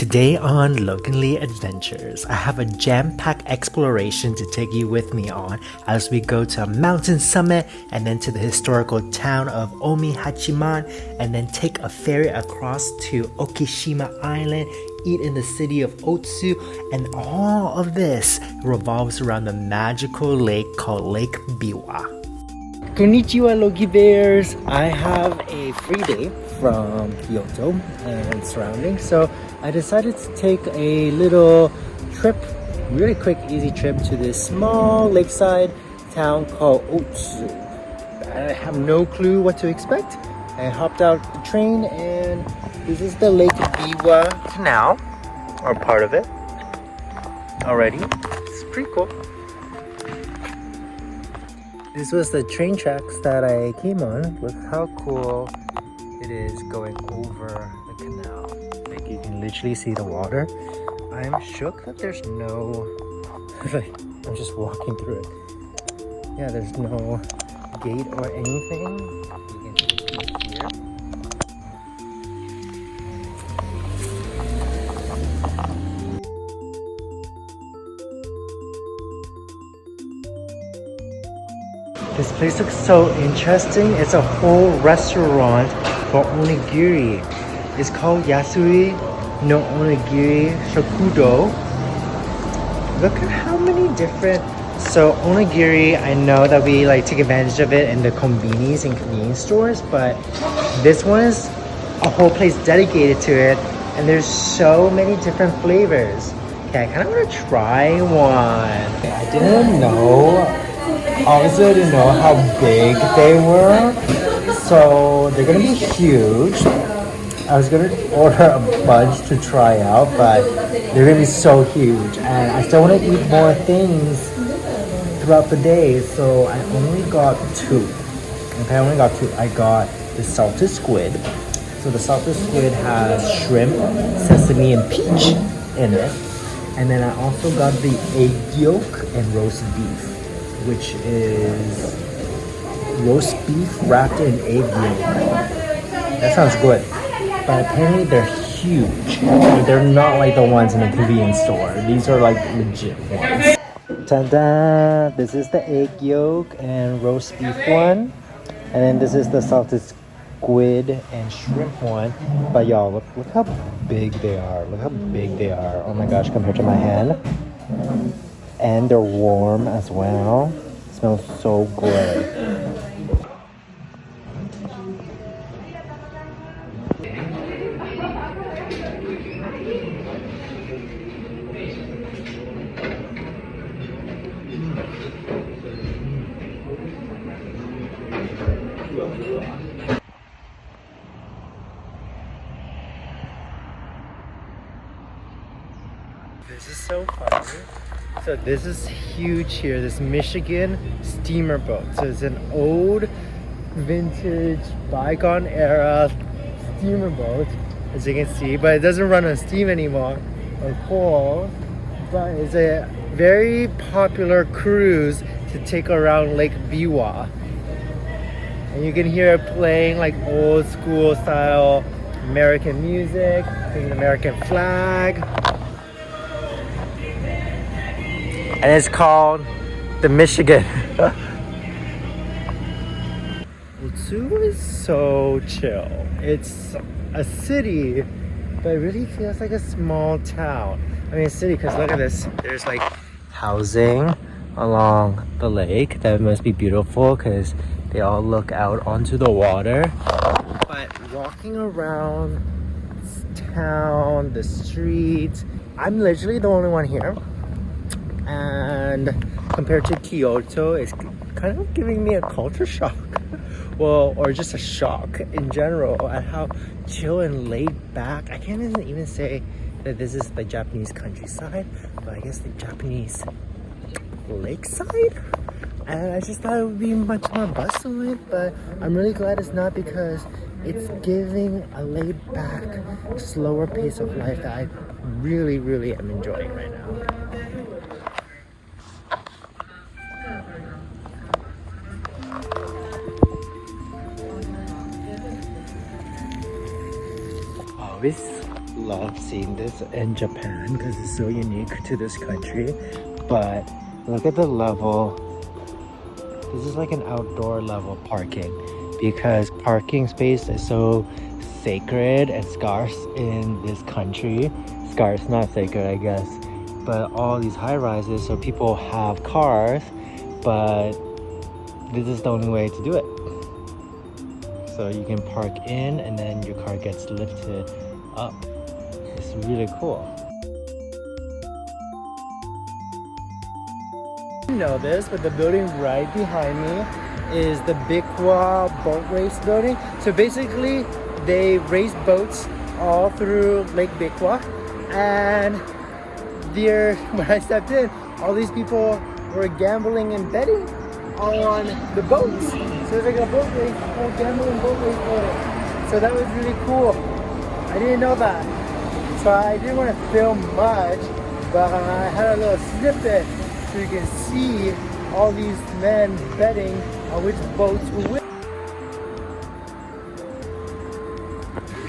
Today on Loganly Adventures, I have a jam-packed exploration to take you with me on as we go to a mountain summit and then to the historical town of Omihachiman and then take a ferry across to Okishima Island, eat in the city of Otsu, and all of this revolves around the magical lake called Lake Biwa. Konnichiwa Logi Bears! I have a free day from Kyoto and surroundings, so I decided to take a little trip, really quick, easy trip to this small lakeside town called Otsu. I have no clue what to expect. I hopped out the train and this is the Lake Biwa canal, or part of it already. It's pretty cool. This was the train tracks that I came on. Look how cool it is going over the canal. Like you can literally see the water. I'm shook that there's no, I'm just walking through it. Yeah, there's no gate or anything. You can see here. This place looks so interesting. It's a whole restaurant for onigiri. It's called Yasui no Onigiri Shokudo. Look at how many different... So onigiri, I know that we like take advantage of it in the konbinis and convenience stores, but this one is a whole place dedicated to it, and there's so many different flavors. Okay, I kind of want to try one. I didn't know. Obviously, I didn't know how big they were, so they're gonna be huge. I was gonna order a bunch to try out, but they're gonna be so huge, and I still want to eat more things throughout the day, so I only got two. Okay, I only got two. I got the salted squid. So the salted squid has shrimp, sesame, and peach in it, and then I also got the egg yolk and roast beef, which is roast beef wrapped in egg yolk. That sounds good. But apparently they're huge. They're not like the ones in the convenience store. These are like legit ones. Ta-da! This is the egg yolk and roast beef one. And then this is the salted squid and shrimp one. But y'all, look how big they are. Look how big they are. Oh my gosh, compared to my hand. And they're warm as well. It smells so good. This is so funny. So this is huge here, this Michigan steamer boat. So it's an old, vintage, bygone era steamer boat, as you can see, but it doesn't run on steam anymore, or coal, but it's a very popular cruise to take around Lake Biwa. And you can hear it playing like old school style American music, an American flag. And it's called the Michigan. Otsu is so chill. It's a city, but it really feels like a small town. I mean, a city, because look at this. There's like housing along the lake. That must be beautiful because they all look out onto the water. But walking around this town, the streets, I'm literally the only one here. And compared to Kyoto, it's kind of giving me a culture shock. Well, or just a shock in general at how chill and laid back. I can't even say that this is the Japanese countryside, but I guess the Japanese lakeside. And I just thought it would be much more bustling, but I'm really glad it's not, because it's giving a laid back, slower pace of life that I really, really am enjoying right now. This love seeing this in Japan because it's so unique to this country. But look at the level. This is like an outdoor level parking because parking space is so sacred and scarce in this country. Scarce, not sacred, I guess. But all these high rises, so people have cars, but this is the only way to do it. So you can park in and then your car gets lifted up. It's really cool. I didn't know this, but the building right behind me is the Biwa boat race building. So basically they race boats all through Lake Biwa, and there, when I stepped in, all these people were gambling and betting on the boats. So it's like a boat race, a gambling boat race boating. So that was really cool. I didn't know that. So I didn't want to film much, but I had a little snippet so you can see all these men betting on which boats will win.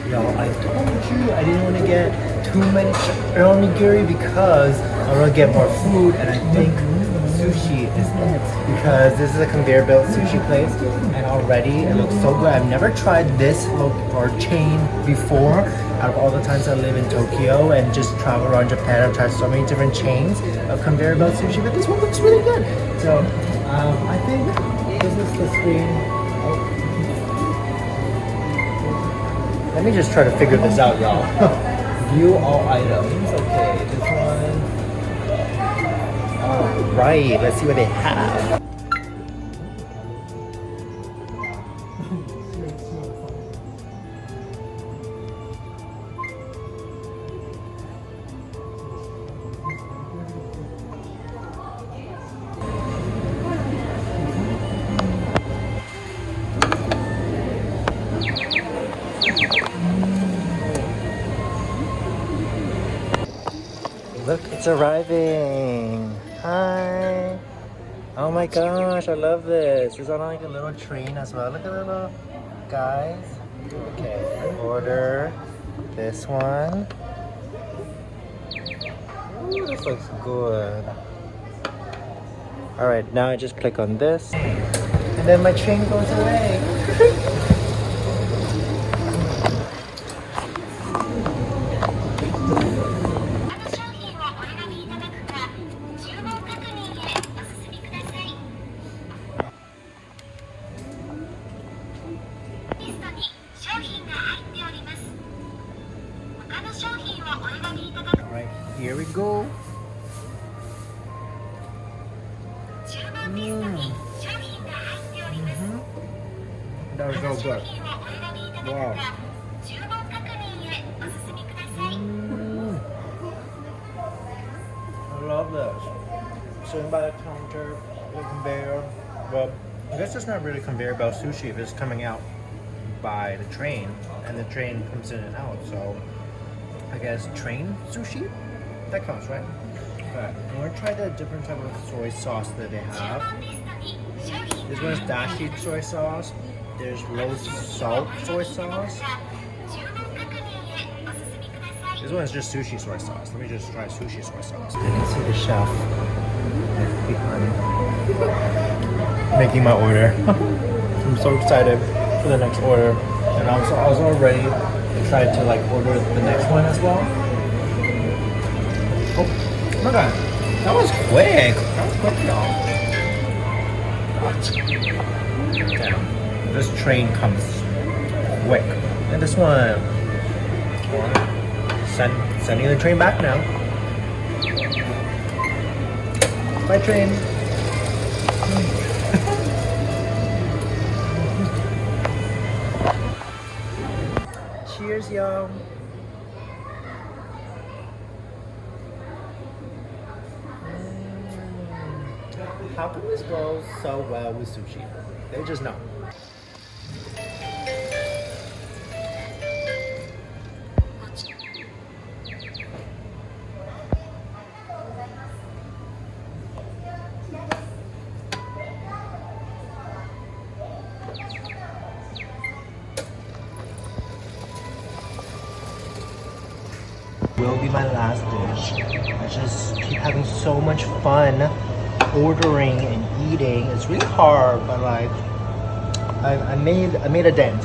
Yo, I told you I didn't want to get too many onigiri because I want to get more food, and I think sushi is it because this is a conveyor belt sushi place, and already it looks so good. I've never tried this or chain before. Out of all the times I live in Tokyo and just travel around Japan, I've tried so many different chains of conveyor belt sushi, but this one looks really good. So I think this is the screen. Let me just try to figure this out, y'all. View all items. Okay, this one. All right, let's see what they have. Look, it's arriving. Hi. Oh my gosh, I love this. It's on like a little train as well. Look at the little guys. Okay, order this one. Ooh, this looks good. All right, now I just click on this, and then my train goes away. Alright, here we go. That was so good. Wow. I love this. Sitting by the counter, the conveyor. Well, I guess it's not really conveyor belt sushi if it's coming out by the train, and the train comes in and out. So I guess train sushi? That counts, right? Okay, I'm gonna try the different type of soy sauce that they have. This one's dashi soy sauce. There's low salt soy sauce. This one is just sushi soy sauce. Let me just try sushi soy sauce. I can see the chef behind making my order. I'm so excited for the next order, and I was already excited to like order the next one as well. Oh my god, that was quick. That was quick, y'all. Damn, this train comes quick. And this one, sending the train back now. Bye, train. Cheers, y'all. How can this go so well with sushi? They just know. will be my last dish. I just keep having so much fun ordering and eating. It's really hard, but like I made a dent.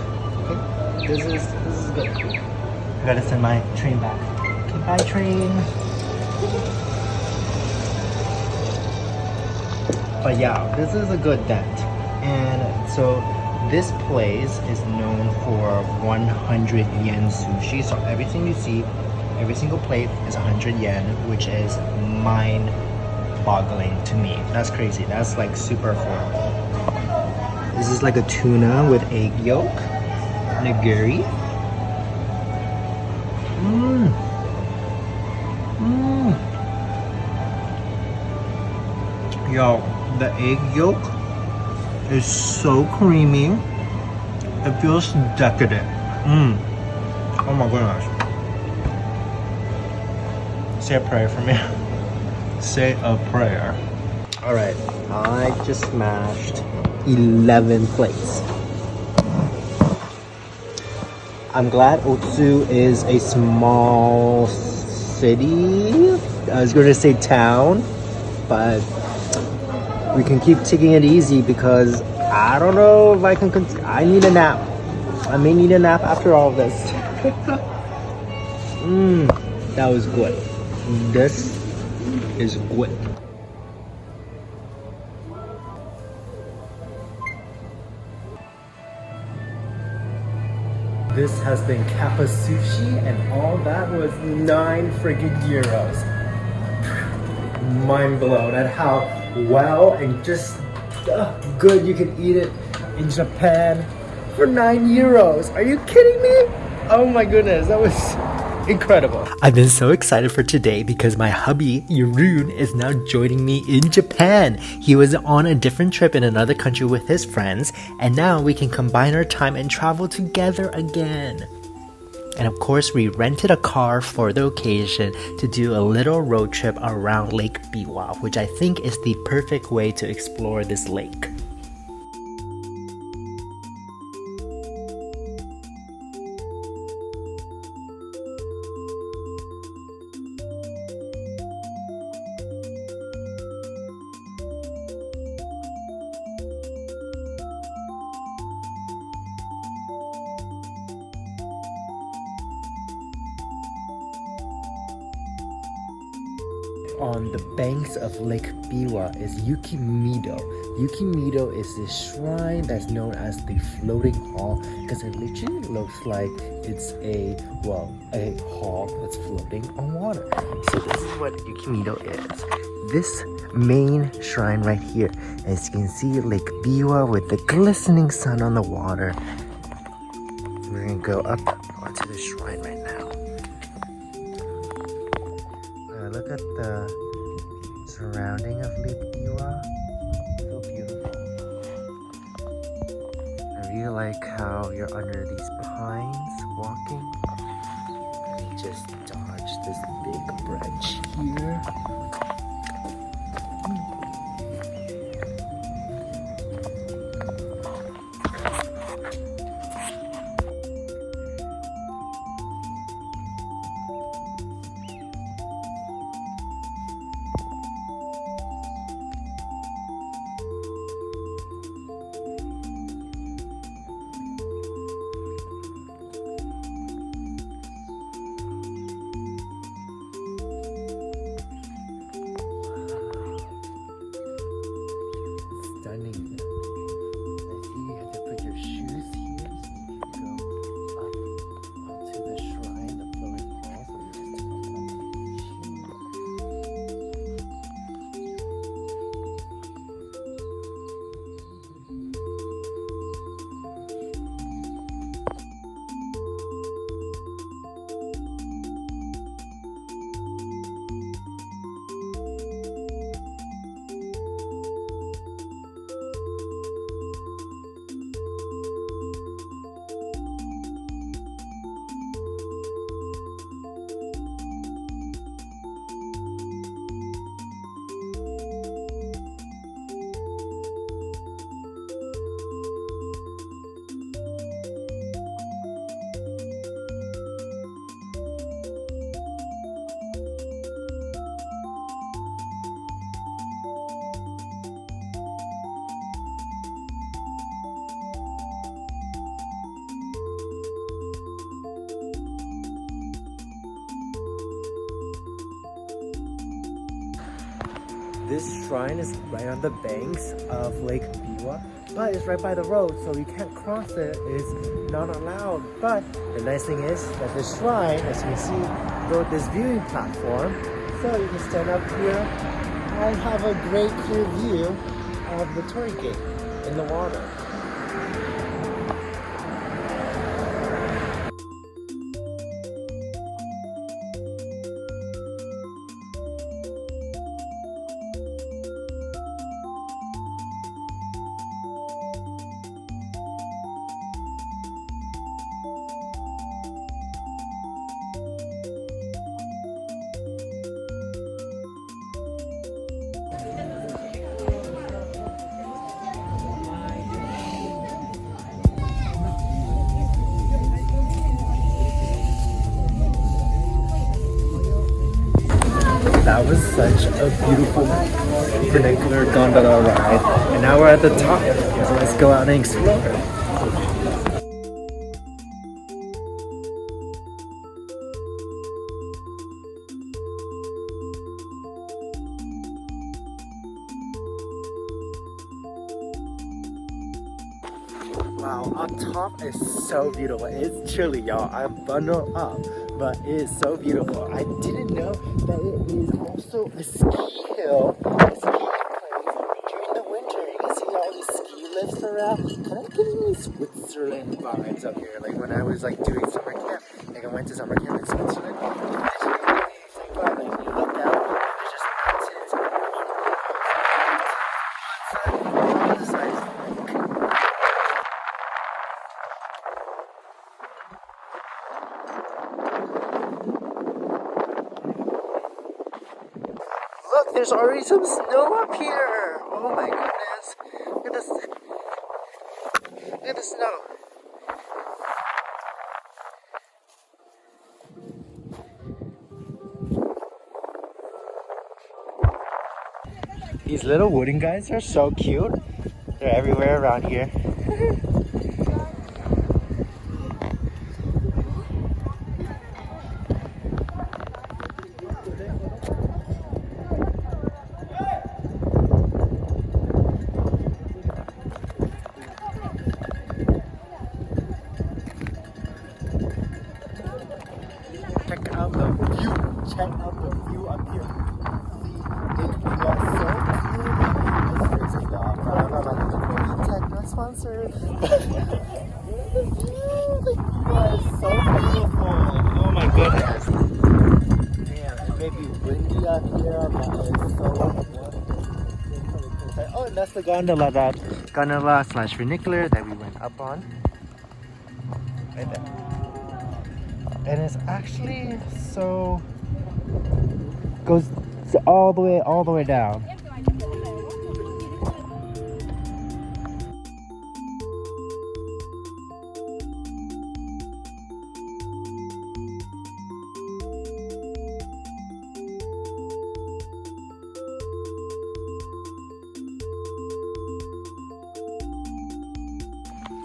Okay, this is good. I gotta send my train back. Okay, bye train. But yeah, this is a good dent. And so this place is known for 100 yen sushi. So everything you see, every single plate is 100 yen, which is mind-boggling to me. That's crazy. That's like super affordable. This is like a tuna with egg yolk, nigiri. Yo, the egg yolk is so creamy. It feels decadent. Oh my goodness. Say a prayer for me. Say a prayer. Alright, I just smashed 11 plates. I'm glad Otsu is a small city. I was going to say town, but we can keep taking it easy because I don't know if I can. I need a nap. I may need a nap after all this. That was good. This is good. This has been Kappa Sushi, and all that was 9 freaking euros. Mind blown at how well and just good you can eat it in Japan for 9 euros. Are you kidding me? Oh my goodness, that was incredible. I've been so excited for today because my hubby, Jeroen, is now joining me in Japan. He was on a different trip in another country with his friends, and now we can combine our time and travel together again. And of course, we rented a car for the occasion to do a little road trip around Lake Biwa, which I think is the perfect way to explore this lake. On the banks of Lake Biwa is Yukimido. Yukimido is this shrine that's known as the floating hall because it literally looks like it's a hall that's floating on water. So this is what Yukimido is. This main shrine right here. As you can see, Lake Biwa with the glistening sun on the water. We're gonna go up onto the shrine right now. Look at the surrounding of Lake Biwa. So beautiful. I really like how you're under these pines walking. And you just dodge this big branch here. This shrine is right on the banks of Lake Biwa, but it's right by the road, so you can't cross it. It's not allowed. But the nice thing is that the shrine, as you can see, built this viewing platform, so you can stand up here and have a great clear view of the torii gate in the water. That was such a beautiful funicular gondola ride. And now we're at the top, so let's go out and explore. Wow, up top is so beautiful. It's chilly, y'all. I'm bundled up, but it is so beautiful. I didn't know that it is also a ski hill, a ski place during the winter. You can see all these ski lifts around. Kind of giving me Switzerland vibes up here. Like when I was like doing summer camp, like I went to summer camp in Switzerland. Like you look out, there's just mountains on the other side is lake. Look, there's already some snow up here. Oh my goodness. Look at this. Look at the snow. These little wooden guys are so cute. They're everywhere around here. Check out the view. Check out the view up here. See, Lake Biwa is so cute. It's crazy, y'all. Tech not sponsored. The view. Lake Biwa is so beautiful. Oh my goodness. Man, it may be windy out here, but it's so wonderful. Oh, and that's the gondola slash funicular that we went up on. Right there. And it's actually so goes all the way down.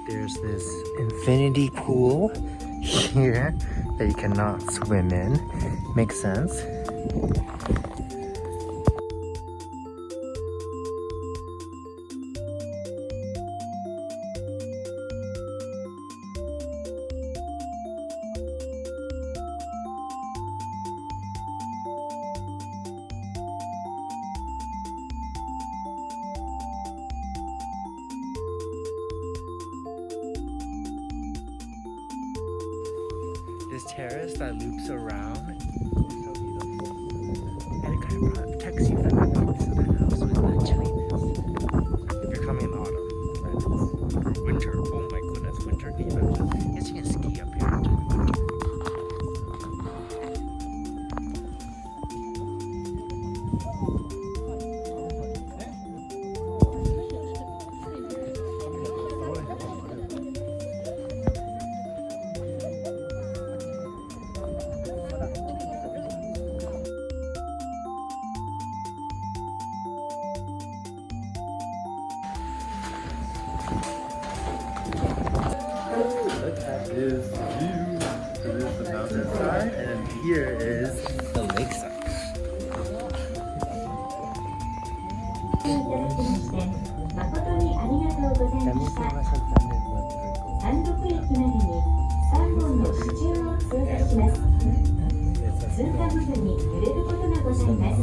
There's this infinity pool here that you cannot swim in. Makes sense. This terrace that loops around is so beautiful. And it kind of protects you from the elements of the house with that chilliness. If you're coming in autumn, that is. Or winter. Oh my goodness, winter. Can you imagine? I guess you can ski up here during winter. Look at this view. So this is the mountainside, and here is the lakeside. 揺れることがございます。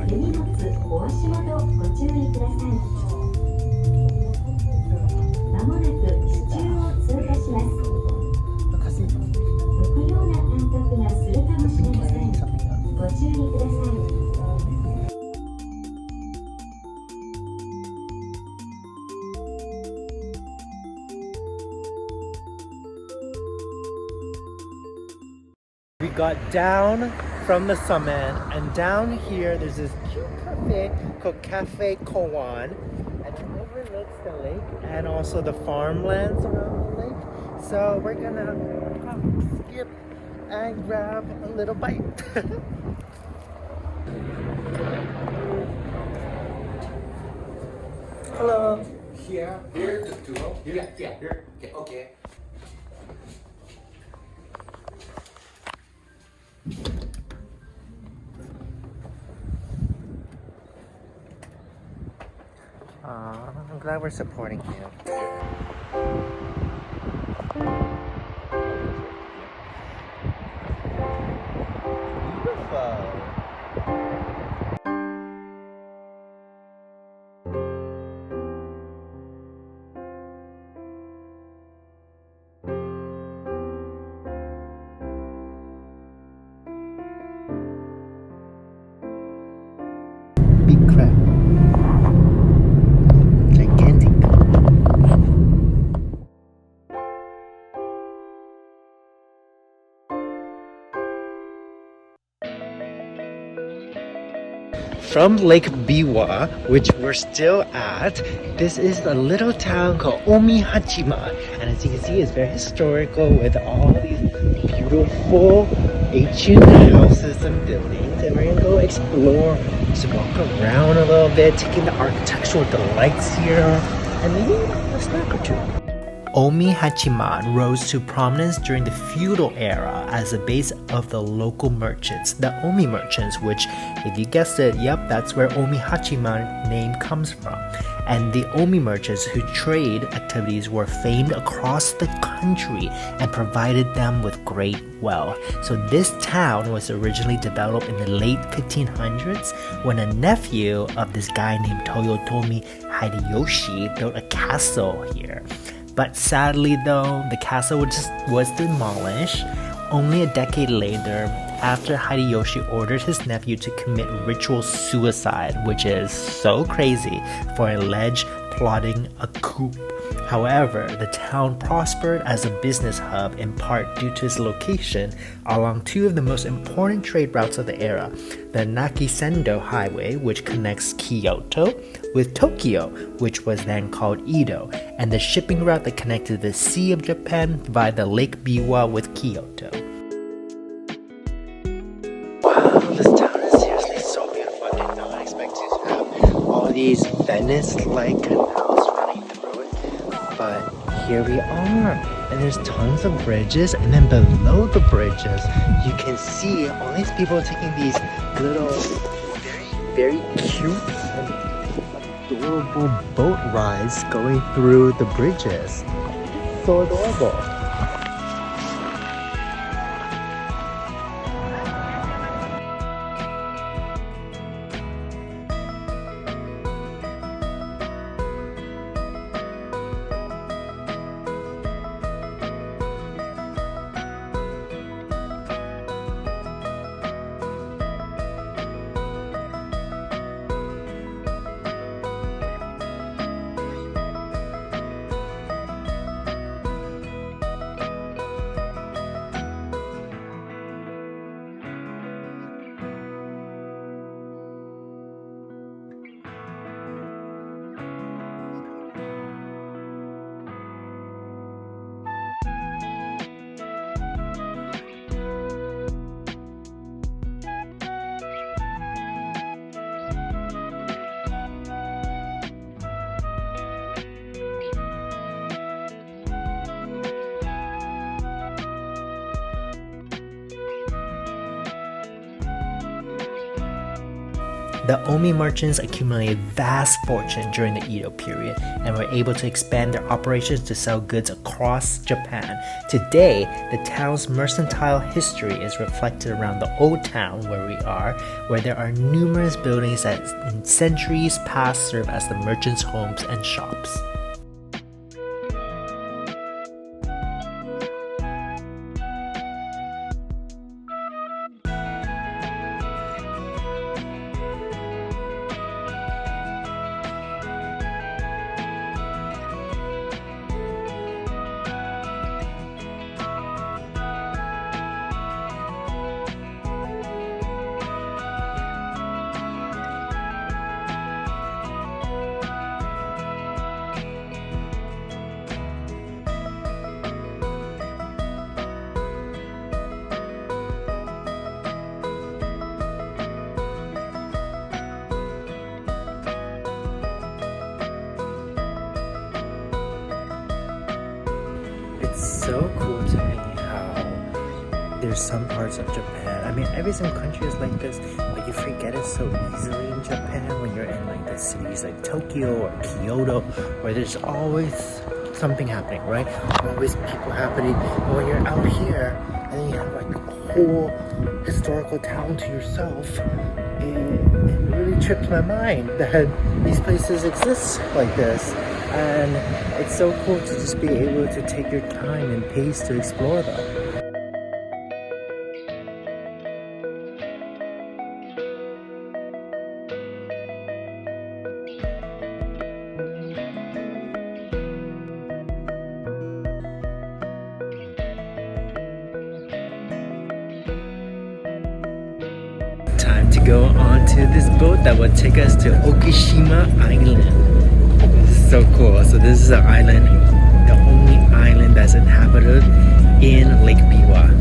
手荷物お足元ご注意ください。まもなく支柱を通過します。浮くような感覚がするかもしれません。ご注意ください。We got down from the summit, and down here there's this cute cafe called Cafe Kowan, and it overlooks the lake and also the farmlands around the lake. So we're gonna skip and grab a little bite. Hello. Here, to go. Yeah, here. Okay. I'm glad we're supporting you. Beautiful. Big crab. Gigantic. From Lake Biwa, which we're still at, this is a little town called Omihachima, and as you can see, it's very historical with all these beautiful ancient houses and buildings. And we're gonna go explore, just walk around a little bit, taking the architectural delights here, and maybe a snack or two. Omi Hachiman rose to prominence during the feudal era as the base of the local merchants, the Omi merchants, which, if you guessed it, yep, that's where Omi Hachiman name comes from. And the Omi merchants whose trade activities were famed across the country and provided them with great wealth. So this town was originally developed in the late 1500s when a nephew of this guy named Toyotomi Hideyoshi built a castle here. But sadly though, the castle was demolished only a decade later after Hideyoshi ordered his nephew to commit ritual suicide, which is so crazy, for alleged plotting a coup. However, the town prospered as a business hub in part due to its location along two of the most important trade routes of the era, the Nakisendo Highway, which connects Kyoto with Tokyo, which was then called Edo, and the shipping route that connected the Sea of Japan via the Lake Biwa with Kyoto. Wow, this town is seriously so beautiful. I did not expect to have all these Venice-like canals running through it. But here we are, and there's tons of bridges, and then below the bridges you can see all these people taking these little very cute and adorable boat rides going through the bridges. So adorable. The Omi merchants accumulated vast fortune during the Edo period and were able to expand their operations to sell goods across Japan. Today, the town's mercantile history is reflected around the old town where we are, where there are numerous buildings that in centuries past served as the merchants' homes and shops. It's so cool to me how there's some parts of Japan. I mean, every single country is like this, but you forget it so easily in Japan when you're in like the cities like Tokyo or Kyoto, where there's always something happening, right? Always people happening. But when you're out here and then you have like a whole historical town to yourself, it really trips my mind that these places exist like this. And it's so cool to just be able to take your time and pace to explore them. Time to go on to this boat that will take us to Okishima Island. This is so cool. So this is an island, the only island that's inhabited in Lake Biwa.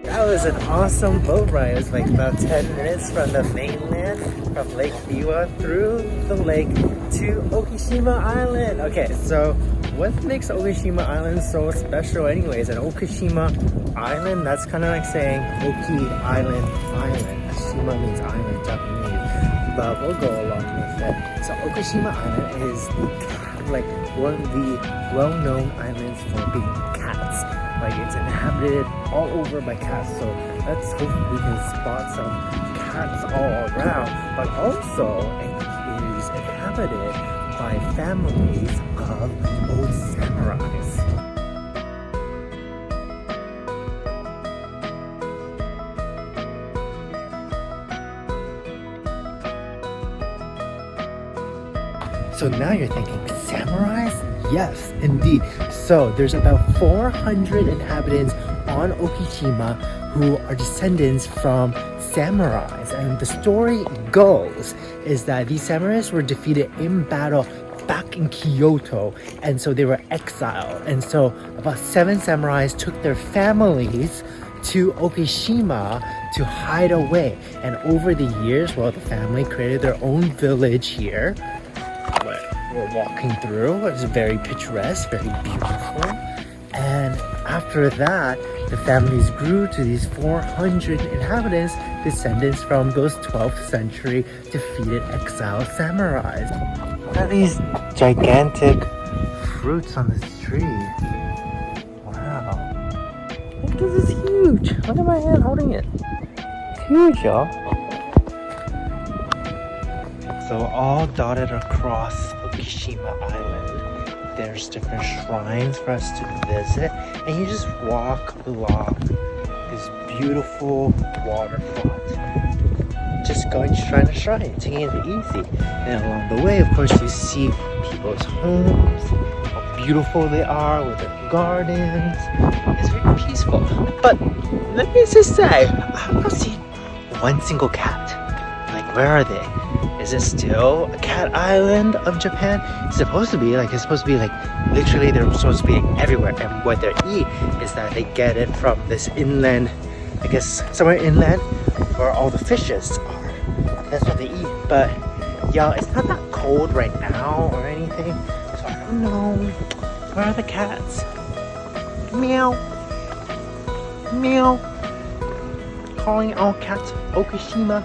That was an awesome boat ride. It was like about 10 minutes from the mainland, from Lake Biwa through the lake to Okishima Island. Okay, so what makes Okishima Island so special anyways? And Okishima Island, that's kind of like saying Oki Island, island. Shima means island in Japanese, but we'll go along with it. So Okishima Island is like one of the well-known islands for being cats. Like it's inhabited all over by cats, so let's hope we can spot some cats all around. But also it is inhabited by families of old samurais. So now you're thinking, samurais? Yes, indeed. So there's about 400 inhabitants on Okishima who are descendants from samurais. And the story goes is that these samurais were defeated in battle back in Kyoto, and so they were exiled. And so about 7 samurais took their families to Okishima to hide away. And over the years, well, the family created their own village here. We're walking through. It's very picturesque, very beautiful. And after that, the families grew to these 400 inhabitants, descendants from those 12th century defeated exiled samurais. What are these gigantic fruits on this tree? Wow. Look, this is huge. Look at my hand holding it. It's huge, y'all. So all dotted across Okishima Island, there's different shrines for us to visit, and you just walk along this beautiful waterfront. Just going shrine to shrine, taking it easy. And along the way, of course, you see people's homes, how beautiful they are with their gardens. It's very peaceful. But let me just say, I've not seen one single cat. Like, where are they? Is it still a cat island of Japan? It's supposed to be like, literally they're supposed to be everywhere. And what they eat is that they get it from this inland, I guess somewhere inland where all the fishes are. That's what they eat. But y'all, it's not that cold right now or anything. So I don't know. Where are the cats? Meow. Meow. Calling all cats Okushima.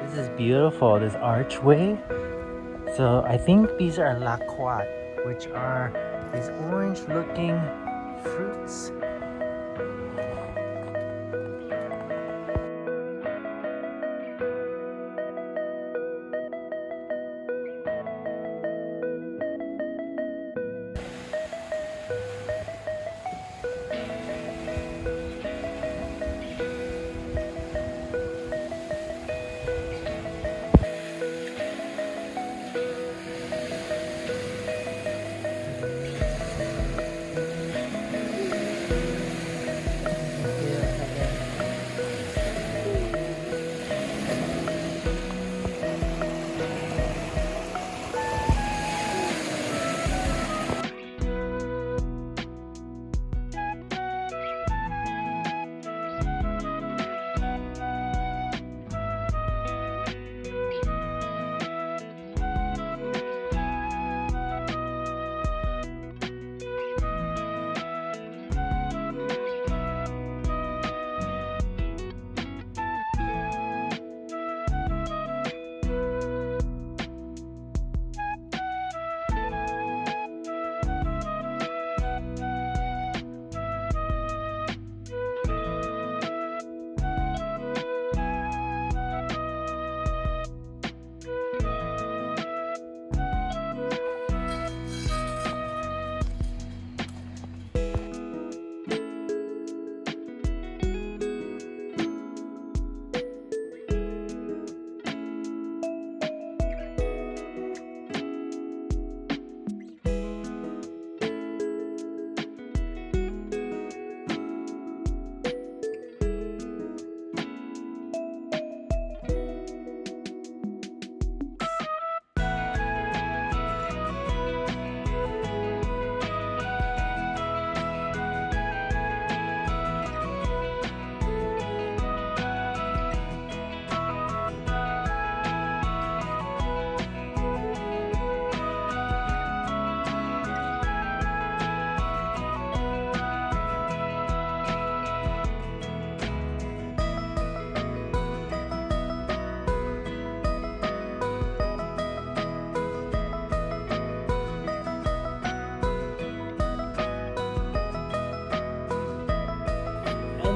This is beautiful, this archway. So I think these are lakwat, which are these orange looking fruits.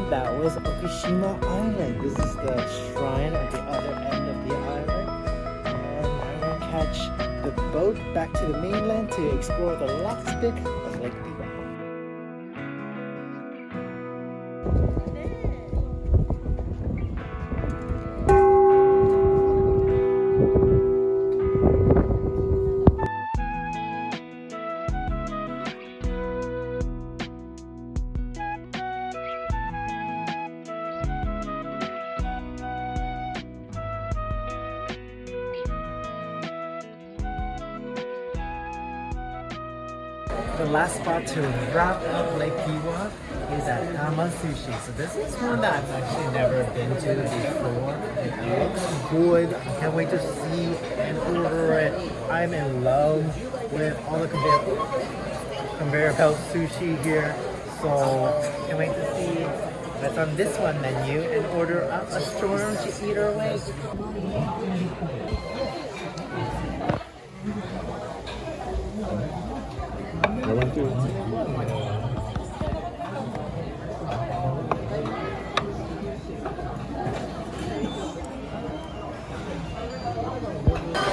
That was Okushima Island. This is the shrine at the other end of the island. And I'm gonna catch the boat back to the mainland to explore the last bit of Lake Biwa. The last spot to wrap up Lake Biwa is at Tama Sushi. So this is one that I've actually never been to before. It looks good. I can't wait to see and order it. I'm in love with all the conveyor belt sushi here. So can't wait to see what's on this one menu and order up a storm to eat our way.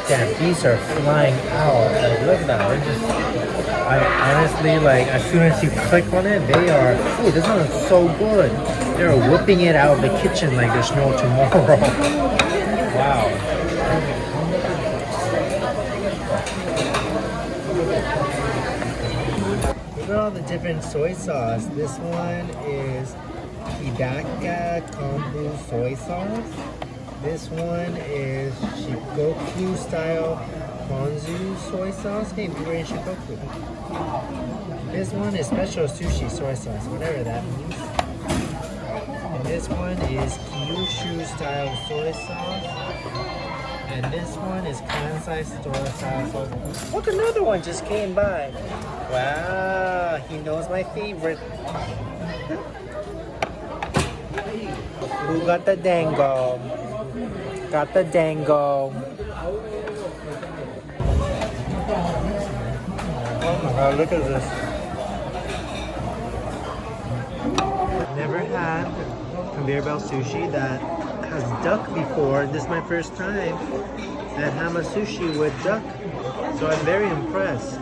Damn, bees are flying out of Look at that. They're just, I honestly, like, as soon as you click on it, they are, ooh, this one looks so good. They're whipping it out of the kitchen like there's no tomorrow. Wow. Look at all the different soy sauce. This one is Hidaka Kombu soy sauce. This one is Shikoku style Ponzu soy sauce. Hey, we were in Shikoku. This one is special sushi soy sauce, whatever that means. And this one is Kyushu style soy sauce. And this one is Kansai soy sauce. Look, another one just came by. Wow, he knows my favorite. Who got the dango? Got the dango. Oh my god, look at this. I've never had conveyor belt sushi that has duck before. This is my first time at Hama Sushi with duck. So I'm very impressed.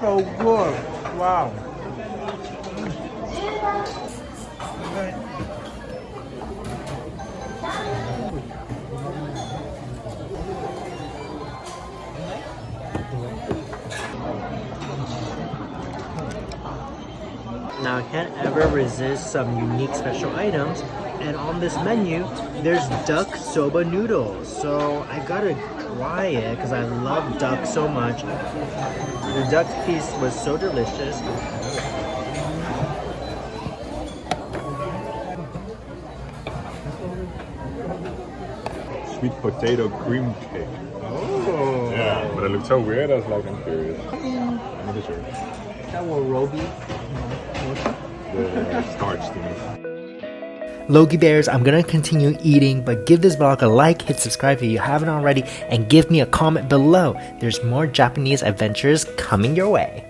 So good. Wow. Okay. Now I can't ever resist some unique special items, and on this menu there's duck soba noodles, so I gotta try it because I love duck so much. The duck piece was so delicious. Sweet potato cream cake. Oh. Yeah, but it looked so weird. I was like, I'm curious. I'm not sure. That will Roby. The starch thing. Logie Bears, I'm gonna continue eating, but give this vlog a like, hit subscribe if you haven't already, and give me a comment below. There's more Japanese adventures coming your way.